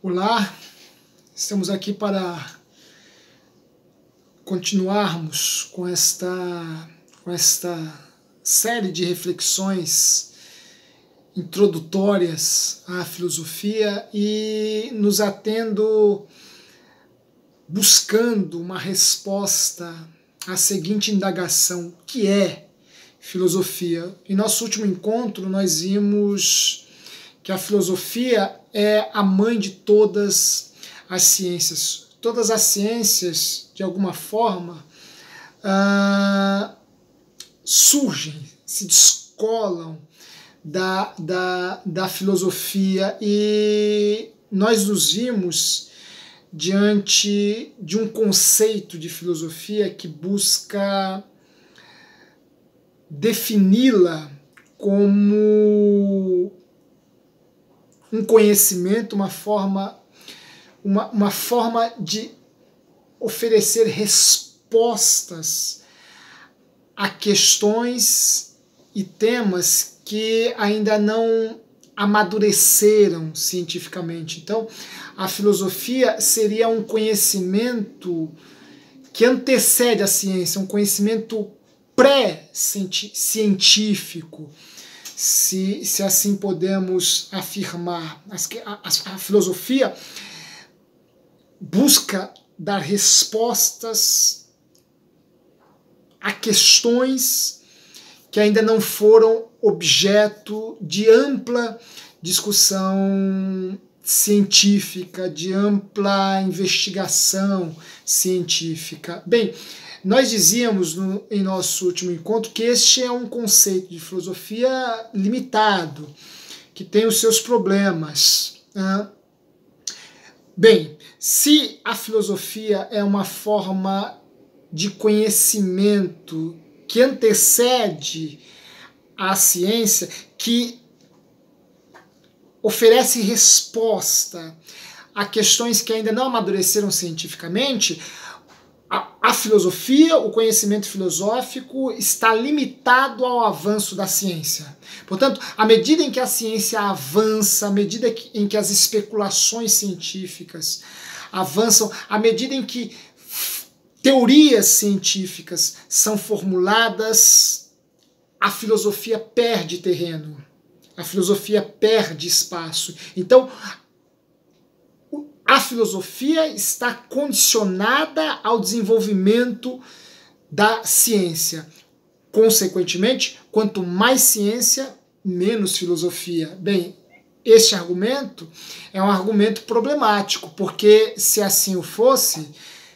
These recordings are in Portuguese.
Olá, estamos aqui para continuarmos com esta série de reflexões introdutórias à filosofia e nos atendo buscando uma resposta à seguinte indagação: o que é filosofia? Em nosso último encontro nós vimos que a filosofia é a mãe de todas as ciências. Todas as ciências, de alguma forma, surgem, se descolam da filosofia, e nós nos vimos diante de um conceito de filosofia que busca defini-la como um conhecimento, uma forma de oferecer respostas a questões e temas que ainda não amadureceram cientificamente. Então, a filosofia seria um conhecimento que antecede a ciência, um conhecimento pré-científico, se assim podemos afirmar. A filosofia busca dar respostas a questões que ainda não foram objeto de ampla discussão científica, de ampla investigação científica. Bem, nós dizíamos em nosso último encontro que este é um conceito de filosofia limitado, que tem os seus problemas. Bem, se a filosofia é uma forma de conhecimento que antecede a ciência, que oferece resposta a questões que ainda não amadureceram cientificamente, a filosofia, o conhecimento filosófico está limitado ao avanço da ciência. Portanto, à medida em que a ciência avança, à medida em que as especulações científicas avançam, à medida em que teorias científicas são formuladas, a filosofia perde terreno, a filosofia perde espaço. Então, a filosofia está condicionada ao desenvolvimento da ciência. Consequentemente, quanto mais ciência, menos filosofia. Bem, este argumento é um argumento problemático, porque se assim o fosse,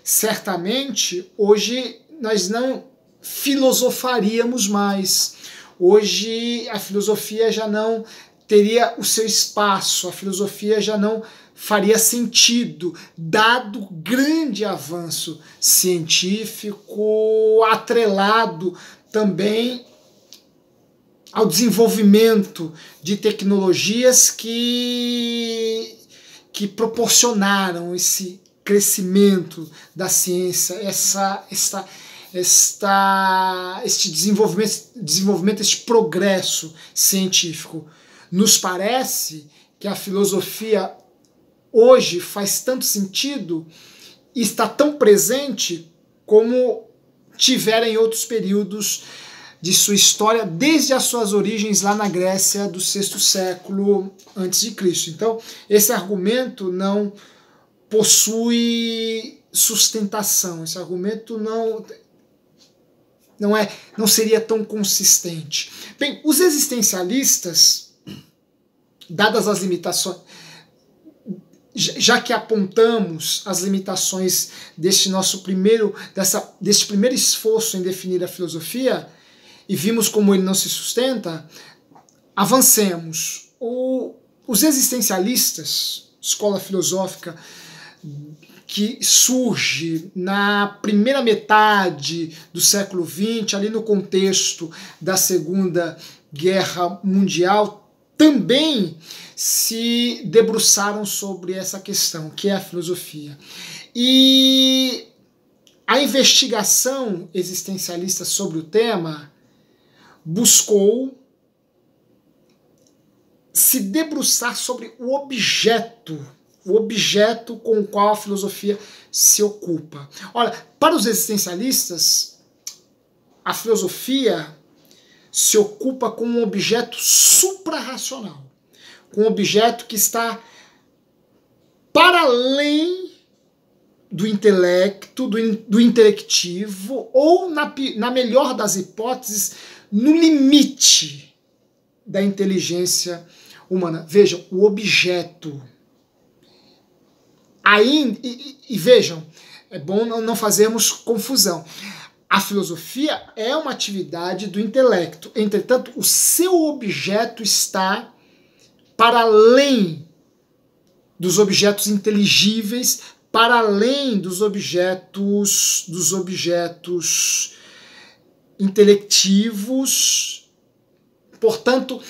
certamente hoje nós não filosofaríamos mais. Hoje a filosofia já não teria o seu espaço, a filosofia já não faria sentido, dado o grande avanço científico, atrelado também ao desenvolvimento de tecnologias que proporcionaram esse crescimento da ciência, este desenvolvimento, este progresso científico. Nos parece que a filosofia hoje faz tanto sentido e está tão presente como tivera em outros períodos de sua história, desde as suas origens lá na Grécia do VI século a.C. Então, esse argumento não possui sustentação, esse argumento não seria tão consistente. Bem, os existencialistas, dadas as limitações, já que apontamos as limitações deste primeiro esforço em definir a filosofia e vimos como ele não se sustenta, avancemos. Os existencialistas, escola filosófica que surge na primeira metade do século XX, ali no contexto da Segunda Guerra Mundial, também se debruçaram sobre essa questão, que é a filosofia. E a investigação existencialista sobre o tema buscou se debruçar sobre o objeto o objeto com o qual a filosofia se ocupa. Olha, para os existencialistas, a filosofia se ocupa com um objeto suprarracional, com um objeto que está para além do intelecto, do intelectivo, ou, na melhor das hipóteses, no limite da inteligência humana. Vejam, o objeto. E vejam, é bom não fazermos confusão. A filosofia é uma atividade do intelecto, entretanto, o seu objeto está para além dos objetos inteligíveis, para além dos objetos intelectivos. Portanto,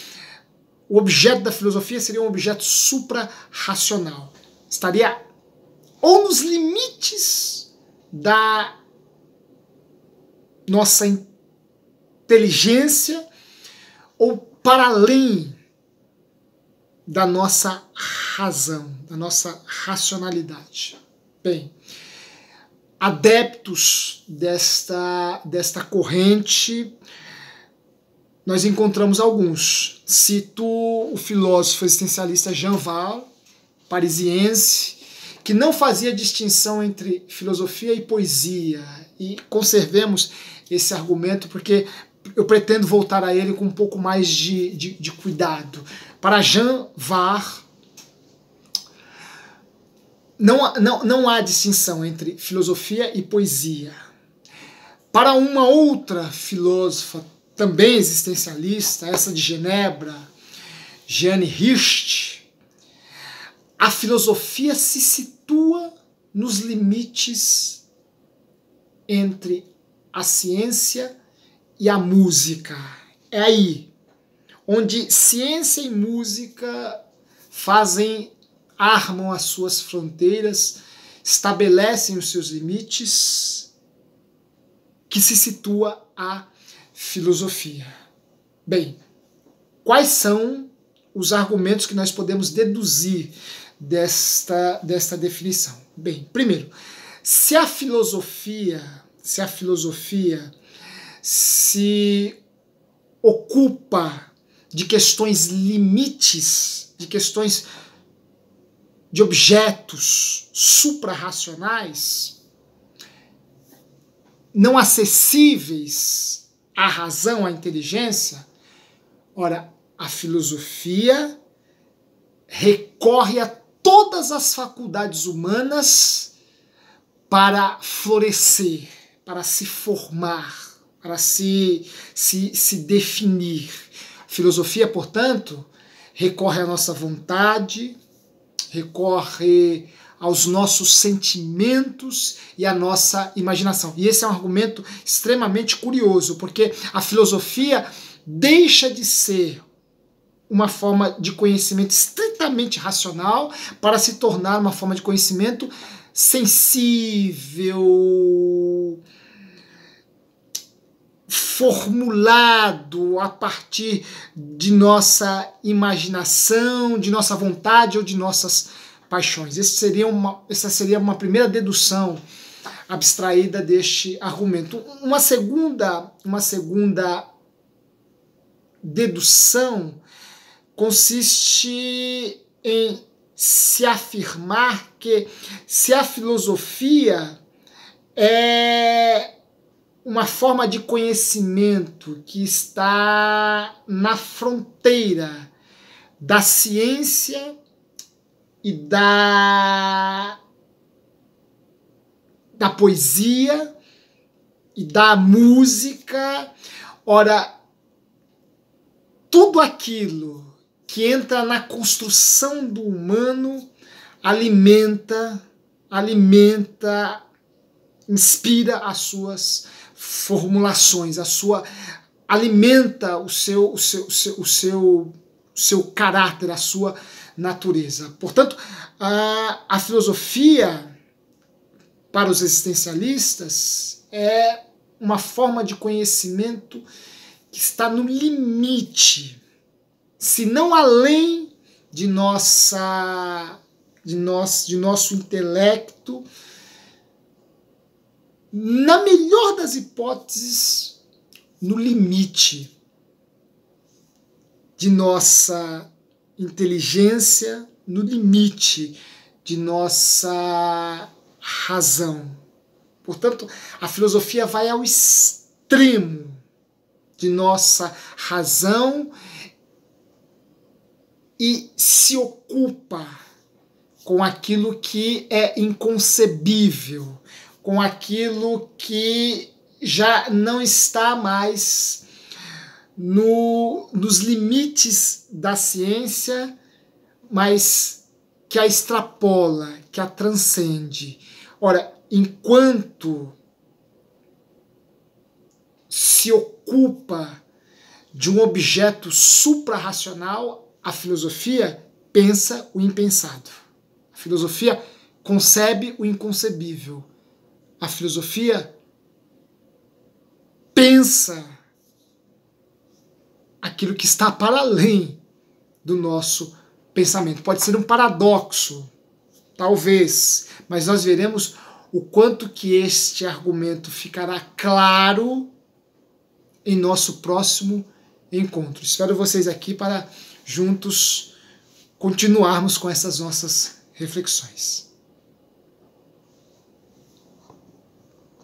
o objeto da filosofia seria um objeto suprarracional. Estaria ou nos limites da nossa inteligência, ou para além da nossa razão, da nossa racionalidade. Bem, adeptos desta corrente, nós encontramos alguns. Cito o filósofo existencialista Jean Wahl, parisiense, que não fazia distinção entre filosofia e poesia. E conservemos esse argumento porque eu pretendo voltar a ele com um pouco mais de cuidado. Para Jean Wahl, não há distinção entre filosofia e poesia. Para uma outra filósofa, também existencialista, essa de Genebra, Jeanne Hirst, a filosofia se situa nos limites entre a ciência e a música. É aí onde ciência e música armam as suas fronteiras, estabelecem os seus limites, que se situa a filosofia. Bem, quais são os argumentos que nós podemos deduzir desta definição? Bem, primeiro, se a filosofia se ocupa de questões limites, de questões de objetos suprarracionais, não acessíveis à razão, à inteligência, ora, a filosofia recorre a todas as faculdades humanas para florescer, para se formar, para se definir. A filosofia, portanto, recorre à nossa vontade, recorre aos nossos sentimentos e à nossa imaginação. E esse é um argumento extremamente curioso, porque a filosofia deixa de ser uma forma de conhecimento estritamente racional para se tornar uma forma de conhecimento sensível, formulado a partir de nossa imaginação, de nossa vontade ou de nossas paixões. Essa seria uma primeira dedução abstraída deste argumento. Uma segunda dedução consiste em se afirmar que se a filosofia é uma forma de conhecimento que está na fronteira da ciência e da poesia e da música, ora, tudo aquilo que entra na construção do humano alimenta, inspira as suas formulações, alimenta o seu caráter, a sua natureza. Portanto, a filosofia, para os existencialistas, é uma forma de conhecimento que está no limite, se não além de nossa de nosso intelecto, na melhor das hipóteses, no limite de nossa inteligência, no limite de nossa razão. Portanto, a filosofia vai ao extremo de nossa razão e se ocupa com aquilo que é inconcebível, com aquilo que já não está mais nos limites da ciência, mas que a extrapola, que a transcende. Ora, enquanto se ocupa de um objeto suprarracional, a filosofia pensa o impensado. A filosofia concebe o inconcebível. A filosofia pensa aquilo que está para além do nosso pensamento. Pode ser um paradoxo, talvez, mas nós veremos o quanto que este argumento ficará claro em nosso próximo encontro. Espero vocês aqui para juntos continuarmos com essas nossas reflexões.